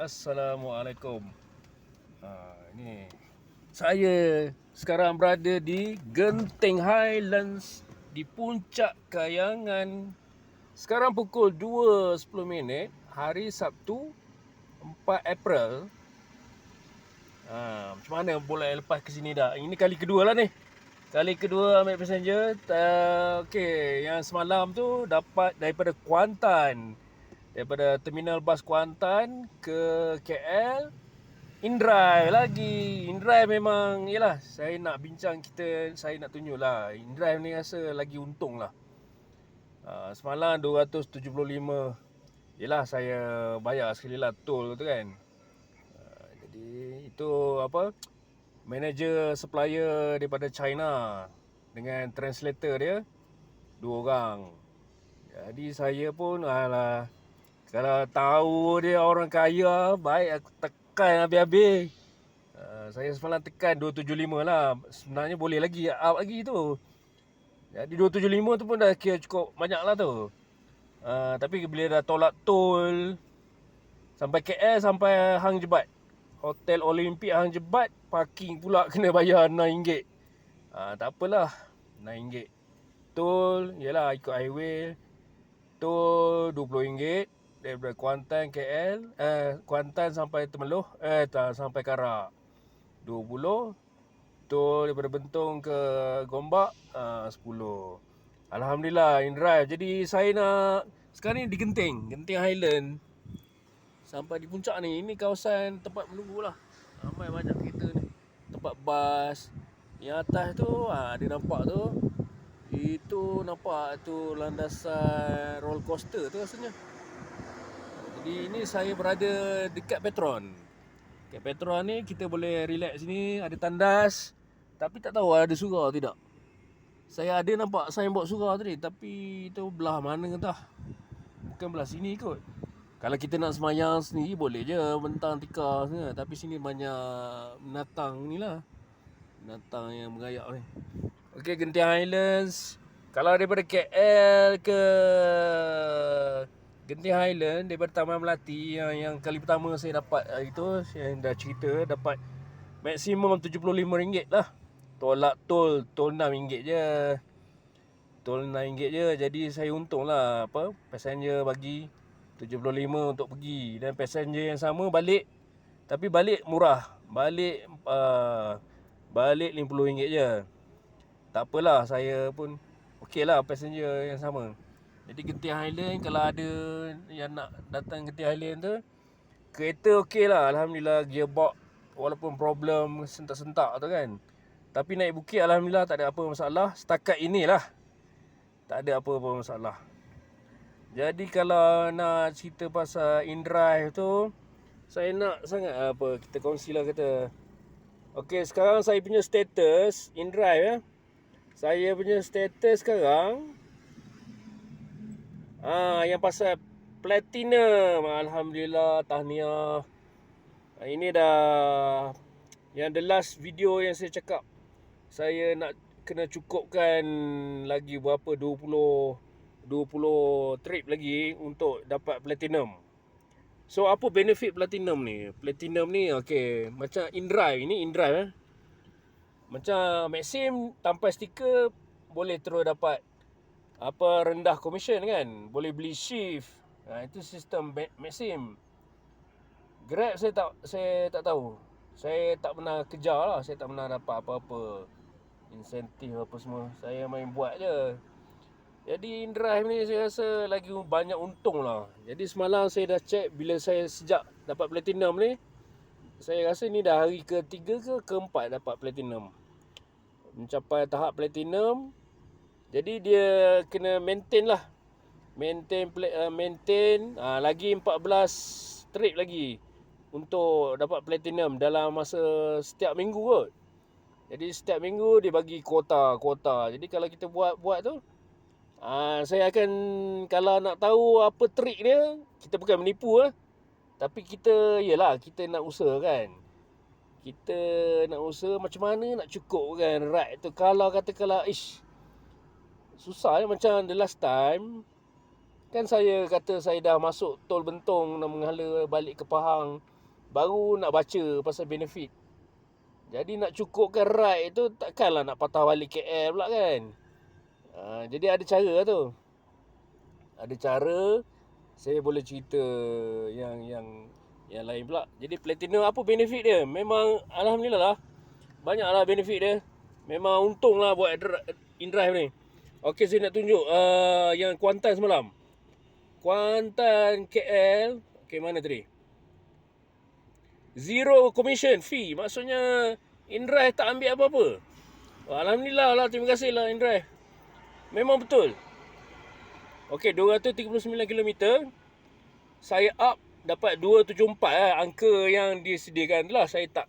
Assalamualaikum. Ini saya sekarang berada di Genting Highlands di Puncak Kayangan. Sekarang pukul 2.10 hari Sabtu 4 April. Macam mana boleh lepas ke sini dah? Ini kali kedua lah ni. Kali kedua ambil passenger. Okey, yang semalam tu dapat daripada Kuantan. Daripada terminal bas Kuantan ke KL, InDrive lagi. InDrive memang, yelah, saya nak bincang saya nak tunjuk lah, InDrive ni rasa lagi untung lah. Semalam 275. Yelah, saya bayar sekali lah tol tu kan. Jadi itu apa, manager supplier daripada China dengan translator dia 2 orang. Jadi saya pun kalau tahu dia orang kaya, baik aku tekan habis-habis. Saya semalam tekan 275 lah. Sebenarnya boleh lagi, up lagi tu. Jadi 275 tu pun dah kira cukup banyak lah tu. Tapi bila dah tolak tol sampai KL, sampai Hang Jebat, Hotel Olimpik Hang Jebat, parking pula kena bayar RM6. Tak apalah, RM6. Tol, yelah ikut highway, tol RM20 daripada Kuantan KL, Kuantan sampai Temeloh, sampai Karak 20. Tol daripada Bentong ke Gombak 10. Alhamdulillah, InDrive. Jadi saya nak sekarang ni di Genting Highland. Sampai di puncak ni, ini kawasan tempat menunggu lah. Ramai banyak kereta ni, tempat bas. Yang atas tu, ada nampak tu, itu nampak tu landasan roller coaster tu rasanya. Jadi ini saya berada dekat Petron. Dekat Petron ni kita boleh relax sini, ada tandas. Tapi tak tahu ada surau tidak. Saya ada nampak signboard surau tadi, tapi itu belah mana entah. Bukan belah sini kot. Kalau kita nak semayang sendiri boleh je bentang tikar sana. Tapi sini banyak binatang ni lah, binatang yang mengayak ni. Okey, Genting Highlands. Kalau daripada KL ke Genting Highland, daripada Taman Melati, yang kali pertama saya dapat itu, saya dah cerita, dapat maksimum RM75 lah. Tolak tol RM6 je. Tol RM6 je. Jadi saya untung lah, passenger bagi RM75 untuk pergi, dan passenger yang sama balik. Tapi balik murah. Balik RM50 je. Tak apalah, saya pun okey lah passenger yang sama. Jadi Genting Highland, kalau ada yang nak datang Genting Highland tu, kereta okey lah, Alhamdulillah. Gearbox walaupun problem sentak-sentak tu kan, tapi naik bukit Alhamdulillah tak ada apa masalah. Setakat inilah tak ada apa-apa masalah. Jadi kalau nak cerita pasal InDrive tu, saya nak sangat kita kongsilah kata. Okey, sekarang saya punya status InDrive ya. Saya punya status sekarang yang pasal Platinum. Alhamdulillah, tahniah. Ini dah yang the last video yang saya cakap. Saya nak kena cukupkan lagi berapa, 20 trip lagi untuk dapat Platinum. So apa benefit Platinum ni? Platinum ni okey, macam InDrive. Ini InDrive macam Maxim tanpa stiker boleh terus dapat rendah komisen kan, boleh beli shift. Itu sistem Maxim. Grab saya tak tahu. Saya tak pernah kejar lah, saya tak pernah dapat apa-apa insentif apa semua. Saya main buat je. Jadi InDrive ni saya rasa lagi banyak untung lah. Jadi semalam saya dah check, bila saya sejak dapat Platinum ni, saya rasa ni dah hari ke-3 ke ke-4 dapat Platinum. Mencapai tahap Platinum. Jadi dia kena maintain lah. Maintain lagi 14 trip lagi untuk dapat Platinum dalam masa setiap minggu kot. Jadi setiap minggu dia bagi kuota. Jadi kalau kita buat tu, saya akan, kalau nak tahu apa trik dia, kita bukan menipu tapi kita nak usaha kan. Kita nak usaha macam mana nak cukup kan ride tu. Kalau katakanlah susah macam the last time Kan saya kata saya dah masuk tol Bentong nak menghala balik ke Pahang, baru nak baca pasal benefit. Jadi nak cukupkan ride tu takkanlah nak patah balik KL pula kan. Jadi ada cara lah tu. Ada cara saya boleh cerita yang lain pula. Jadi platinum apa benefit dia? Memang alhamdulillah lah. Banyaklah benefit dia. Memang untung lah buat InDrive ni. Okey, saya nak tunjuk yang Kuantan semalam. Kuantan KL. Okey, mana tadi? Zero commission fee. Maksudnya InDrive tak ambil apa-apa. Alhamdulillah lah. Terima kasih lah InDrive. Memang betul. Okey, 239km. Saya up dapat 274 lah. Angka yang disediakan lah. Saya tak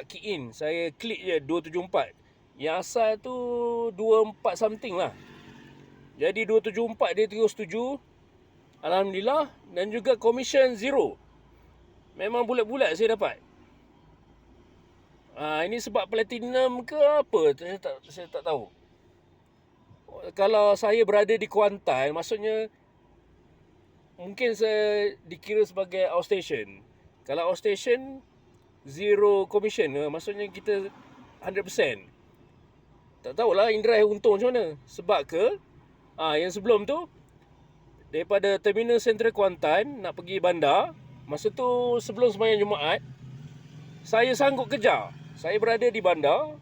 key in. Saya klik je 274. Yang asal tu 24 something lah. Jadi 274 dia terus setuju. Alhamdulillah. Dan juga commission zero. Memang bulat-bulat saya dapat. Ini sebab platinum ke apa? Saya tak tahu. Kalau saya berada di Kuantan, maksudnya mungkin saya dikira sebagai outstation. Kalau outstation, zero commission. Maksudnya kita 100%. Tak tahulah InDrive untung macam mana. Sebab ke, yang sebelum tu, daripada Terminal Sentral Kuantan nak pergi bandar, masa tu sebelum sembahyang Jumaat, saya sanggup kejar. Saya berada di bandar,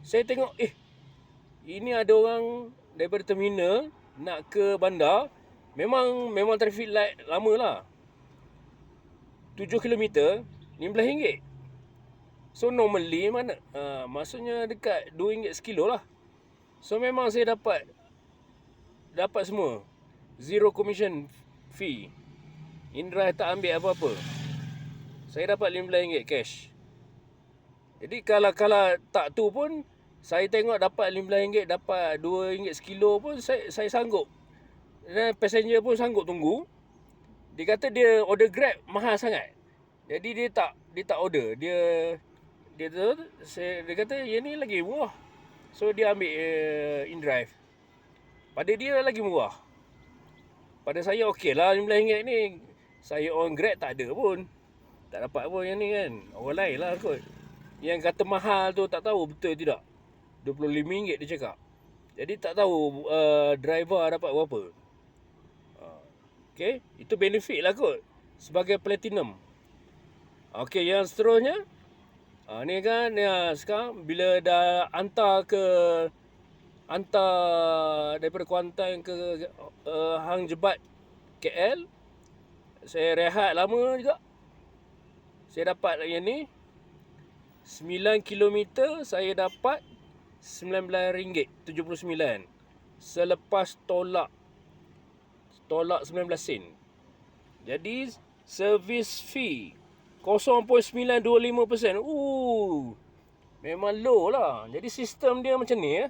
saya tengok, ini ada orang daripada terminal nak ke bandar. Memang traffic light lama lah. 7km, RM15. So normally mana? Maksudnya dekat RM2 sekilo lah. So memang saya dapat semua. Zero commission fee. InDrive tak ambil apa-apa. Saya dapat RM15 cash. Jadi kalau tak tu pun, saya tengok dapat RM15, dapat RM2 sekilo pun saya sanggup. Dan passenger pun sanggup tunggu. Dia kata dia order Grab mahal sangat. Jadi dia tak order. Dia kata yang ni lagi murah. So dia ambil InDrive. Pada dia lagi murah. Pada saya okey lah RM15 ni. Saya on Grab tak ada pun. Tak dapat pun yang ni kan. Orang lain lah kot. Yang kata mahal tu tak tahu betul tidak. RM25 dia cakap. Jadi tak tahu driver dapat berapa. Okey, itu benefit lah kot sebagai platinum. Okey, yang seterusnya ni kan sekarang bila dah hantar daripada Kuantan ke Hang Jebat KL, saya rehat lama juga. Saya dapat yang ni 9km saya dapat RM19.79 selepas tolak 19 sen. Jadi service fee 0.925%. Memang low lah. Jadi sistem dia macam ni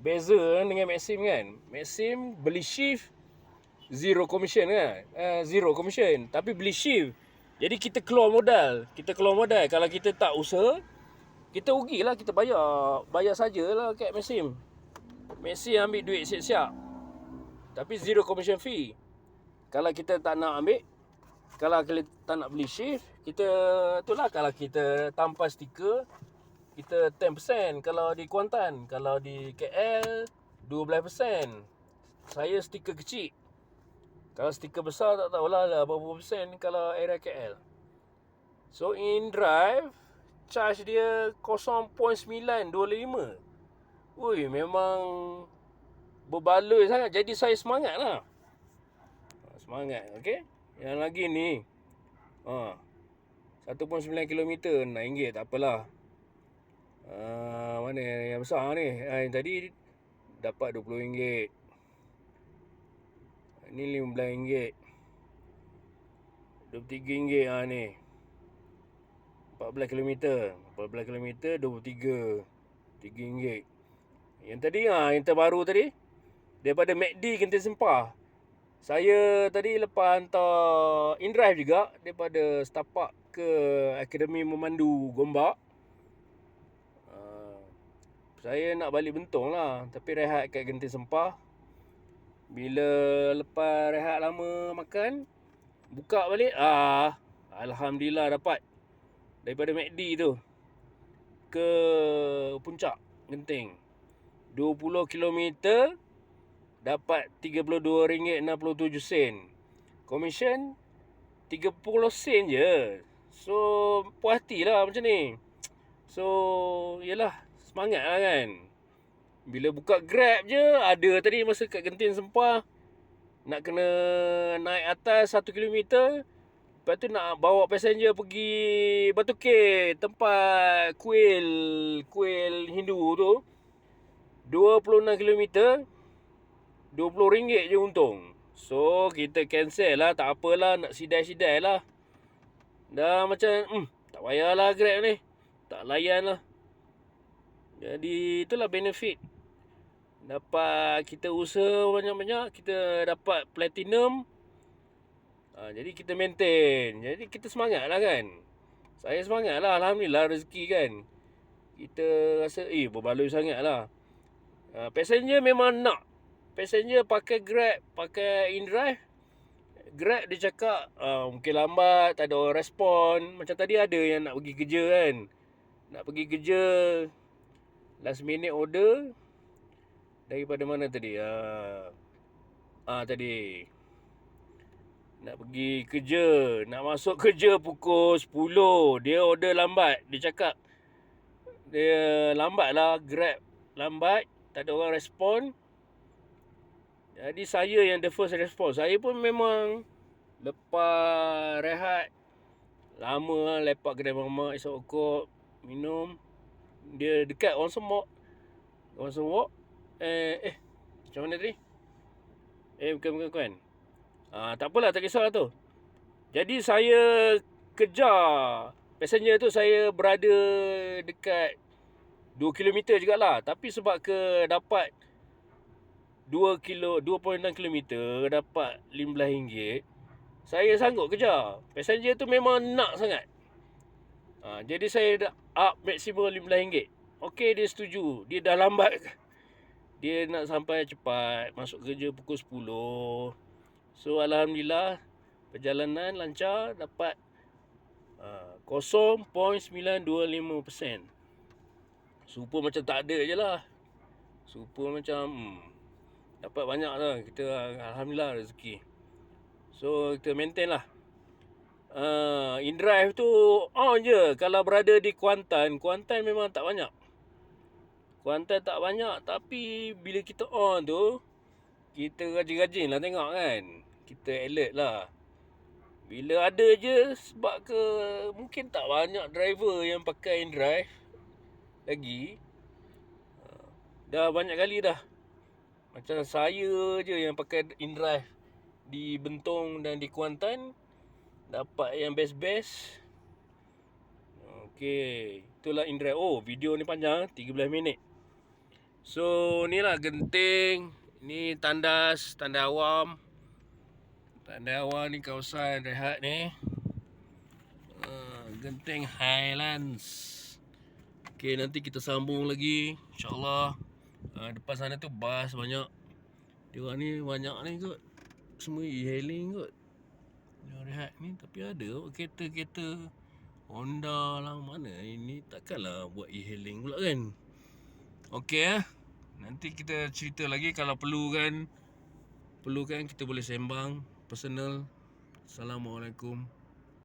beza dengan Maxim kan. Maxim beli shift zero commission kan. Zero commission tapi beli shift. Jadi kita keluar modal. Kalau kita tak usaha, kita rugilah, kita bayar sajalah kat Maxim. Maxim ambil duit siap-siap. Tapi zero commission fee. Kalau kita tak nak ambil, kalau kita tak nak beli shift, kita itulah kalau kita tanpa stiker, kita 10%. Kalau di Kuantan, kalau di KL 12%. Saya stiker kecil. Kalau stiker besar tak tahulah berapa persen kalau area KL. So InDrive charge dia 0.925. Ui, memang berbaloi sangat. Jadi saya semangat lah. Semangat, okey. Yang lagi ni 1.9km RM6, tak apalah. Mana yang besar ni? Yang tadi dapat RM20. Ni RM15. RM23 ni. 14km 23. RM3. Yang tadi yang terbaru tadi daripada MACD Genting Sempah. Saya tadi lepas hantar InDrive juga daripada Setapak ke Akademi Memandu Gombak. Saya nak balik Bentong lah, tapi rehat kat Genting Sempah. Bila lepas rehat lama makan, buka balik, alhamdulillah dapat daripada McD tu ke puncak Genting. 20 kilometer dapat RM32.67. Komisen 30 sen je. So puas hati lah macam ni. So yelah, semangat lah kan. Bila buka Grab je, ada tadi masa kat Genting Sempah, nak kena naik atas 1 kilometer. Lepas tu nak bawa passenger pergi Batu Ke, tempat kuil Hindu tu. 26 kilometer, RM20 je untung. So kita cancel lah, tak apalah, nak sidai-sidai lah. Dah macam tak payahlah Grab ni, tak layan lah. Jadi itulah benefit. Dapat kita usaha banyak-banyak, kita dapat platinum. Jadi kita maintain. Jadi kita semangat lah kan. Saya semangat lah, alhamdulillah rezeki kan. Kita rasa berbaloi sangat lah. Passenger memang nak. Passenger pakai Grab, pakai InDrive. Grab dia cakap mungkin lambat, tak ada orang respon. Macam tadi ada yang nak pergi kerja kan. Nak pergi kerja, last minute order. Daripada mana tadi? Tadi nak pergi kerja, nak masuk kerja pukul 10. Dia order lambat. Dia cakap dia lambat lah, Grab lambat, tak ada orang respon. Jadi saya yang the first respon. Saya pun memang lepas rehat lama, lepak kedai mamak, isap okok, minum. Dia dekat Onsen Walk. Macam mana tadi? Bukan. Tak apalah, tak kisahlah tu. Jadi saya kejar passenger tu, saya berada dekat 2 km jugalah. Tapi sebab dapat 2.6 km dapat RM15, saya sanggup kejar. Passenger tu memang nak sangat. Jadi saya dah up maksimum RM15. Okey, dia setuju. Dia dah lambat. Dia nak sampai cepat, masuk kerja pukul 10. So alhamdulillah, perjalanan lancar, dapat 0.925%. Super macam tak ada je lah. Super macam dapat banyak lah. Kita alhamdulillah rezeki. So kita maintain lah. InDrive tu on je. Kalau berada di Kuantan memang tak banyak. Tapi bila kita on tu, kita rajin-rajin lah tengok kan. Kita alert lah. Bila ada je, sebab mungkin tak banyak driver yang pakai InDrive lagi. Dah banyak kali dah. Macam saya je yang pakai InDrive di Bentong dan di Kuantan, dapat yang best-best. Okey, itulah InDrive. Video ni panjang, 13 minit. So ni lah Genting. Ni tanda awam. Tanda awam ni kawasan rehat ni. Genting Highlands. Okey, nanti kita sambung lagi, InsyaAllah. Depan sana tu bas banyak. Dia orang ni banyak ni kot. Semua e-hailing kot. Dia rehat ni, tapi ada kereta-kereta Honda lah, mana ini. Takkanlah buat e-hailing pula kan. Okey nanti kita cerita lagi. Kalau perlu kan kita boleh sembang personal. Assalamualaikum.